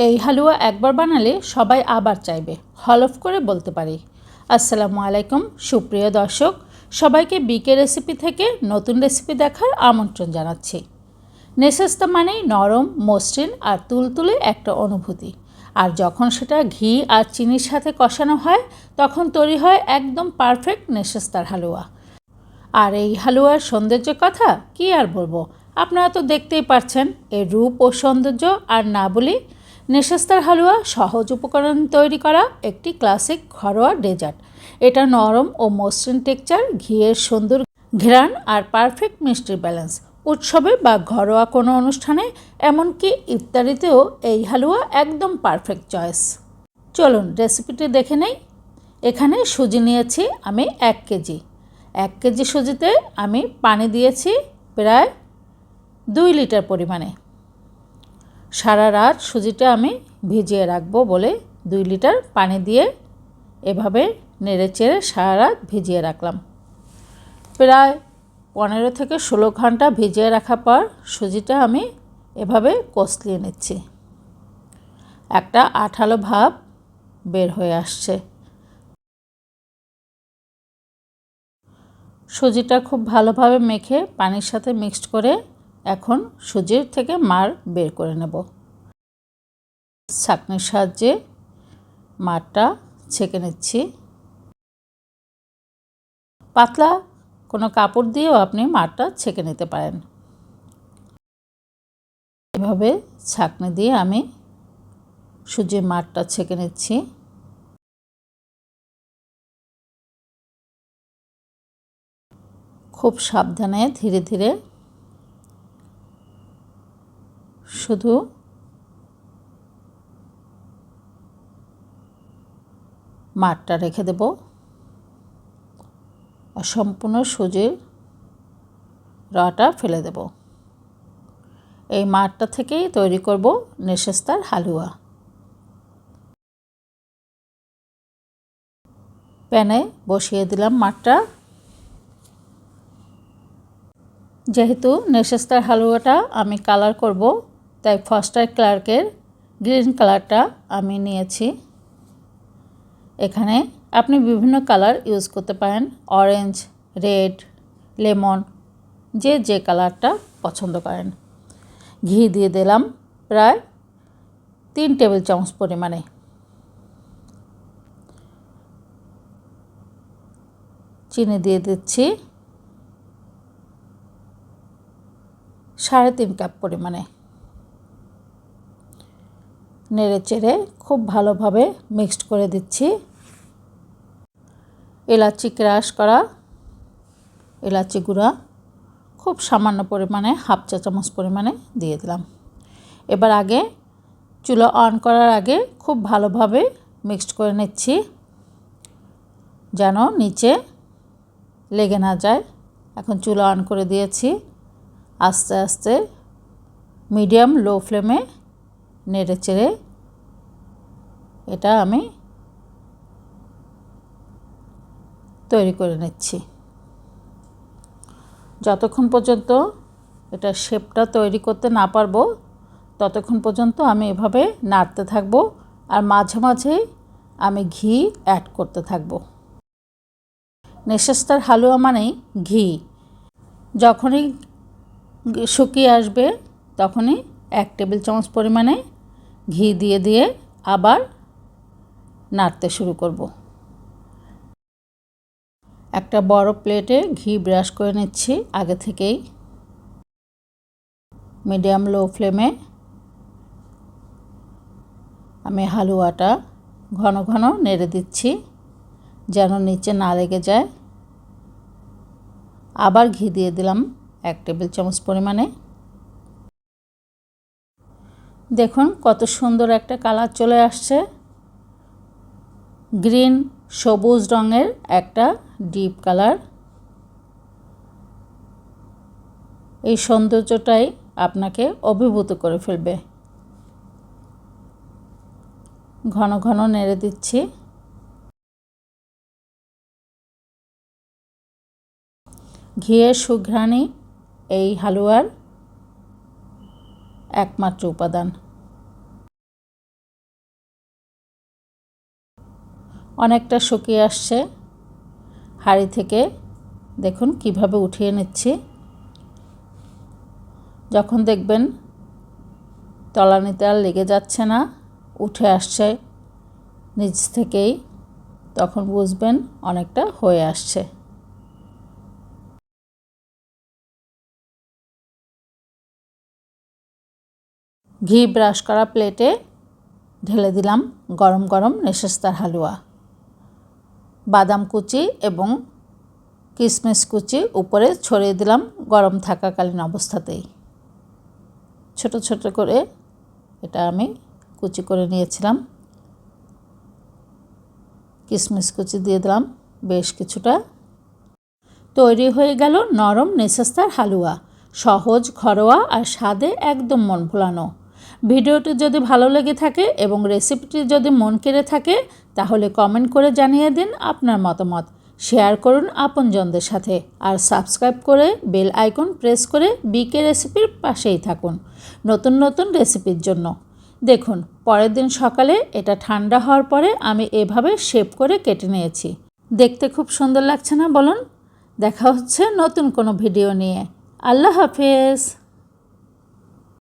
এই হালুয়া একবার বানালে সবাই আবার চাইবে, হলফ করে বলতে পারি। আসসালামু আলাইকুম সুপ্রিয় দর্শক, সবাইকে বিকে রেসিপি থেকে নতুন রেসিপি দেখার আমন্ত্রণ জানাচ্ছি। নেশাস্তা মানেই নরম, মসৃণ আর তুলতুলে একটা অনুভূতি। আর যখন সেটা ঘি আর চিনির সাথে কষানো হয় তখন তৈরি হয় একদম পারফেক্ট নেশাস্তার হালুয়া। আর এই হালুয়ার সৌন্দর্যের কথা কি আর বলবো, আপনারা তো দেখতেই পারছেন এর রূপ ও সৌন্দর্য। আর না বলি, নেশাস্তার হালুয়া সহজ উপকরণ তৈরি করা একটি ক্লাসিক ঘরোয়া ডেজার্ট। এটা নরম ও মসৃণ টেক্সচার, ঘিয়ের সুন্দর ঘ্রাণ আর পারফেক্ট মিষ্টির ব্যালেন্স। উৎসবে বা ঘরোয়া কোনো অনুষ্ঠানে, এমনকি ইফতারিতেও এই হালুয়া একদম পারফেক্ট চয়েস। চলুন রেসিপিটি দেখে নেই। এখানে সুজি নিয়েছি আমি 1 কেজি। 1 কেজি সুজিতে আমি পানি দিয়েছি প্রায় 2 লিটার পরিমাণে। সারা রাত সুজিটা আমি ভিজিয়ে রাখবো বলে 2 লিটার পানি দিয়ে এভাবে নেড়েচেড়ে সারা রাত ভিজিয়ে রাখলাম। প্রায় 15 থেকে 16 ঘন্টা ভিজিয়ে রাখার পর সুজিটা আমি এভাবে কষলিয়ে নিচ্ছি। একটা আঠালো ভাব বের হয়ে আসছে। সুজিটা খুব ভালোভাবে মেখে পানির সাথে মিক্সড করে এখন সুজির থেকে মাড় বের করে নেব। ছাঁকনির সাহায্যে মাড়টা ছেঁকে নিচ্ছি। পাতলা কোনো কাপড় দিয়েও আপনি মাড়টা ছেঁকে নিতে পারেন। এভাবে ছাঁকনি দিয়ে আমি সুজির মাড়টা ছেঁকে নিচ্ছি। খুব সাবধানে ধীরে ধীরে শুধু মাড়টা রেখে দেব। আর সম্পূর্ণ সুজির রটা ফেলে দেব। এই মাড়টা থেকেই তৈরি করব নেশাস্তার হালুয়া। প্যানে বসিয়ে দিলাম মাড়টা। যেহেতু নেশাস্তার হালুয়াটা আমি কালার করব, তাই ফস্টার ক্লার্কের গ্রিন কালারটা আমি নিয়েছি। এখানে আপনি বিভিন্ন কালার ইউজ করতে পারেন, অরেঞ্জ, রেড, লেমন, যে কালারটা পছন্দ করেন। ঘি দিয়ে দিলাম প্রায় 3 টেবিল চামচ পরিমাণে। চিনি দিয়ে দিচ্ছি 3.5 কাপ পরিমাণে। নেড়ে চেড়ে খুব ভালোভাবে মিক্সড করে দিচ্ছি। এলাচি ক্রাশ করা এলাচি গুঁড়া খুব সামান্য পরিমাণে 1/2 চা চামচ পরিমাণে দিয়ে দিলাম। এবার আগে চুলা অন করার আগে খুব ভালোভাবে মিক্সড করে নিচ্ছি যেন নিচে লেগে না যায়। এখন চুলা অন করে দিয়েছি। আস্তে আস্তে মিডিয়াম লো ফ্লেমে নেড়ে চেড়ে এটা আমি তৈরি করে নিচ্ছি। যতক্ষণ পর্যন্ত এটা শেপটা তৈরি করতে না পারবো ততক্ষণ পর্যন্ত আমি এভাবে নাড়তে থাকব। আর মাঝে মাঝে আমি ঘি অ্যাড করতে থাকব। নেশাস্তার হালুয়া মানেই ঘি। যখনই শুকিয়ে আসবে তখনই 1 টেবিল চামচ পরিমাণে ঘি দিয়ে দিয়ে আবার নাড়তে শুরু করব। একটা বড় প্লেটে ঘি ব্রাশ করে নিচ্ছি আগে থেকেই। মিডিয়াম লো ফ্লেমে আমি হালুয়াটা ঘন ঘন নেড়ে দিচ্ছি যেন নিচে না লেগে যায়। আবার ঘি দিয়ে দিলাম 1 টেবিল চামচ পরিমাণে। দেখুন কত সুন্দর একটা কালার চলে আসছে। গ্রিন সবুজ রঙের একটা ডিপ কালার। এই সৌন্দর্যটাই আপনাকে অভিভূত করে ফেলবে। ঘন ঘন নেড়ে দিচ্ছি। ঘিয়ের সুঘ্রাণই এই হালুয়ার একমাত্র উপাদান। অনেকটা শুকিয়ে আসছে। হাঁড়ি থেকে দেখুন কিভাবে উঠিয়ে নিচ্ছি। যখন দেখবেন তলানিতে আর লেগে যাচ্ছে না, উঠে আসছে নিচ থেকেই, তখন বুঝবেন অনেকটা হয়ে আসছে। ঘি ব্রাশ করা প্লেটে ঢেলে দিলাম গরম গরম নেশাস্তার হালুয়া। বাদাম কুচি এবং কিশমিশ কুচি উপরে ছড়িয়ে দিলাম গরম থাকাকালীন অবস্থাতেই। ছোট ছোট করে এটা আমি কুচি করে নিয়েছিলাম। কিশমিশ কুচি দিয়ে দিলাম বেশ কিছুটা। তৈরি হয়ে গেল নরম নেশাস্তার হালুয়া। সহজ, ঘরোয়া আর স্বাদে একদম মন ভোলানো। ভিডিওটি যদি ভালো লেগে থাকে এবং রেসিপিটি যদি মন কেড়ে থাকে তাহলে কমেন্ট করে জানিয়ে দিন আপনার মতামত। শেয়ার করুন আপনজনদের সাথে আর সাবস্ক্রাইব করে বেল আইকন প্রেস করে বিকে রেসিপির পাশেই থাকুন নতুন নতুন রেসিপির জন্য। দেখুন, পরের দিন সকালে এটা ঠান্ডা হওয়ার পরে আমি এভাবে শেপ করে কেটে নিয়েছি। দেখতে খুব সুন্দর লাগছে না বলুন? দেখা হচ্ছে নতুন কোনো ভিডিও নিয়ে। আল্লাহ হাফেজ।